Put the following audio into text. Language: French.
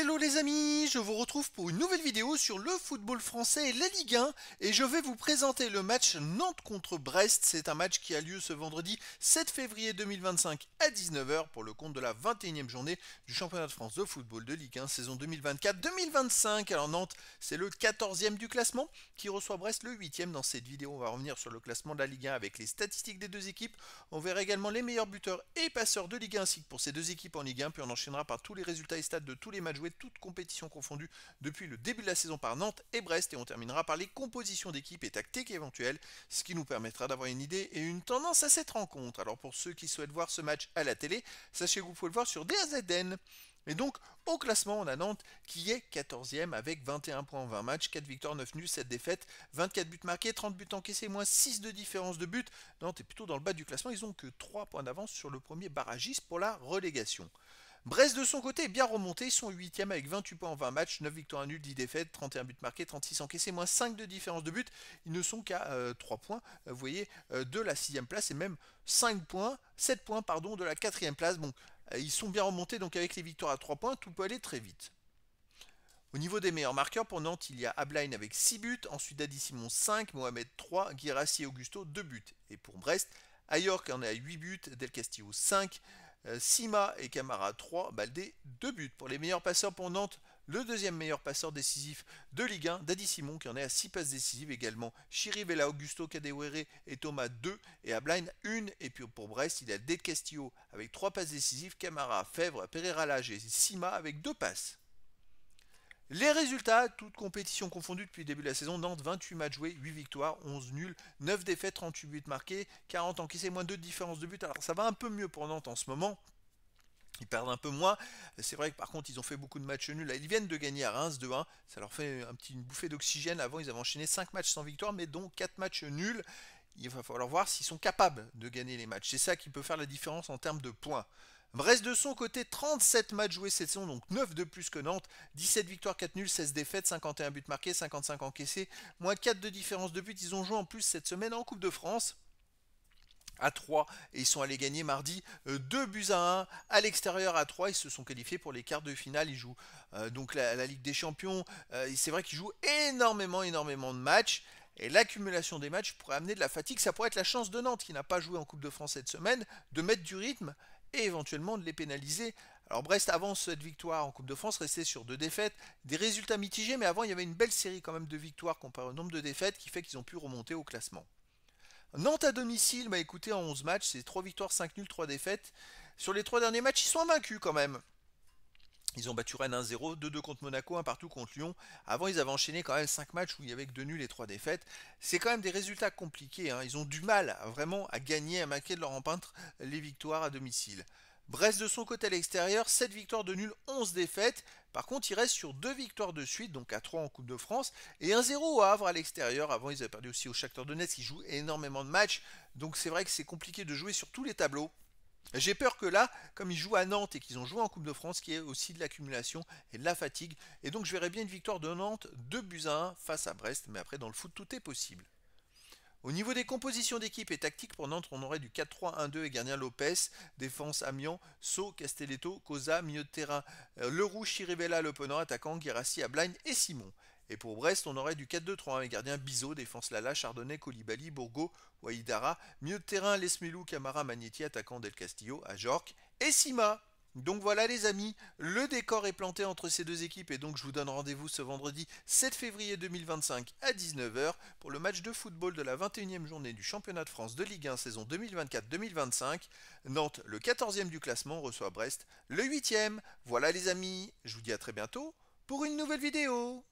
Hello les amis, je vous retrouve pour une nouvelle vidéo sur le football français et la Ligue 1 et je vais vous présenter le match Nantes contre Brest. C'est un match qui a lieu ce vendredi 7 février 2025 à 19 h pour le compte de la 21e journée du championnat de France de football de Ligue 1 saison 2024-2025. Alors Nantes, c'est le 14e du classement qui reçoit Brest le 8e. Dans cette vidéo, on va revenir sur le classement de la Ligue 1 avec les statistiques des deux équipes. On verra également les meilleurs buteurs et passeurs de Ligue 1 ainsi que pour ces deux équipes en Ligue 1, puis on enchaînera par tous les résultats et stats de tous les matchs joués, toutes compétitions confondues depuis le début de la saison par Nantes et Brest, et on terminera par les compositions d'équipes et tactiques éventuelles, ce qui nous permettra d'avoir une idée et une tendance à cette rencontre. Alors pour ceux qui souhaitent voir ce match à la télé, sachez que vous pouvez le voir sur DAZN. Et donc, au classement, on a Nantes qui est 14e avec 21 points en 20 matchs, 4 victoires, 9 nuls, 7 défaites, 24 buts marqués, 30 buts encaissés, moins 6 de différence de but. Nantes est plutôt dans le bas du classement, ils n'ont que 3 points d'avance sur le premier barragiste pour la relégation. Brest de son côté est bien remonté, ils sont 8e avec 28 points en 20 matchs, 9 victoires, 1 nul, 10 défaites, 31 buts marqués, 36 encaissés, moins 5 de différence de but. Ils ne sont qu'à 3 points, vous voyez, de la 6e place et même 7 points de la 4e place. Bon, ils sont bien remontés, donc avec les victoires à 3 points, tout peut aller très vite. Au niveau des meilleurs marqueurs, pour Nantes, il y a Ablain avec 6 buts, ensuite Dadi Simon 5, Mohamed 3, Guirassy et Augusto 2 buts. Et pour Brest, Ayork en est à 8 buts, Del Castillo 5, Sima et Camara 3, Baldé 2 buts. Pour les meilleurs passeurs pour Nantes, le deuxième meilleur passeur décisif de Ligue 1, Dadi Simon qui en est à 6 passes décisives également. Chirivella, Augusto, Kadewere et Thomas 2 et Ablain 1. Et puis pour Brest, il y a Del Castillo avec 3 passes décisives, Camara, Fèvre, Pereira Lage et Sima avec 2 passes. Les résultats, toutes compétitions confondues depuis le début de la saison, Nantes 28 matchs joués, 8 victoires, 11 nuls, 9 défaites, 38 buts marqués, 40 encaissés, moins 2 de différence de but. Alors ça va un peu mieux pour Nantes en ce moment. Ils perdent un peu moins. C'est vrai que par contre, ils ont fait beaucoup de matchs nuls. Là, ils viennent de gagner à Reims 2-1. Ça leur fait une bouffée d'oxygène. Avant, ils avaient enchaîné 5 matchs sans victoire, mais dont 4 matchs nuls. Il va falloir voir s'ils sont capables de gagner les matchs. C'est ça qui peut faire la différence en termes de points. Brest de son côté, 37 matchs joués cette saison, donc 9 de plus que Nantes, 17 victoires, 4 nuls, 16 défaites, 51 buts marqués, 55 encaissés, moins 4 de différence de but. Ils ont joué en plus cette semaine en Coupe de France à 3 et ils sont allés gagner mardi 2 buts à 1 à l'extérieur à 3. Ils se sont qualifiés pour les quarts de finale. Ils jouent donc la Ligue des Champions. C'est vrai qu'ils jouent énormément de matchs. Et l'accumulation des matchs pourrait amener de la fatigue. Ça pourrait être la chance de Nantes qui n'a pas joué en Coupe de France cette semaine de mettre du rythme et éventuellement de les pénaliser. Alors Brest avant cette victoire en Coupe de France restait sur 2 défaites, des résultats mitigés, mais avant il y avait une belle série quand même de victoires comparé au nombre de défaites qui fait qu'ils ont pu remonter au classement. Nantes à domicile, bah écoutez, en 11 matchs, c'est 3 victoires, 5 nuls, 3 défaites. Sur les 3 derniers matchs, ils sont invaincus quand même. Ils ont battu Rennes 1-0, 2-2 contre Monaco, 1 partout contre Lyon. Avant, ils avaient enchaîné quand même 5 matchs où il y avait que 2 nuls et 3 défaites. C'est quand même des résultats compliqués. Hein. Ils ont du mal vraiment à gagner, à marquer de leur empreinte les victoires à domicile. Brest de son côté à l'extérieur, 7 victoires de nul, 11 défaites. Par contre, il reste sur 2 victoires de suite, donc à 3 en Coupe de France, et 1-0 au Havre à l'extérieur. Avant, ils avaient perdu aussi au Shakhtar Donetsk, qui joue énormément de matchs. Donc c'est vrai que c'est compliqué de jouer sur tous les tableaux. J'ai peur que là, comme ils jouent à Nantes et qu'ils ont joué en Coupe de France, qu'il y ait aussi de l'accumulation et de la fatigue. Et donc je verrais bien une victoire de Nantes 2 buts à 1 face à Brest. Mais après, dans le foot, tout est possible. Au niveau des compositions d'équipe et tactiques pour Nantes, on aurait du 4-3-1-2 et gardien Lopez, défense Amiens, So, Castelletto, Cosa, milieu de terrain, Leroux, Chirivella, le Penant, attaquant, Guirassy, Ablain et Simon. Et pour Brest, on aurait du 4-2-3-1 et gardien Bizot, défense Lala, Chardonnay, Koulibaly, Bourgo, Waïdara, milieu de terrain, Lesmelou, Camara, Magnetti, attaquant Del Castillo, Ajorc et Sima. Donc voilà les amis, le décor est planté entre ces deux équipes et donc je vous donne rendez-vous ce vendredi 7 février 2025 à 19 h pour le match de football de la 21e journée du championnat de France de Ligue 1 saison 2024-2025. Nantes, le 14e du classement, reçoit Brest, le 8e. Voilà les amis, je vous dis à très bientôt pour une nouvelle vidéo.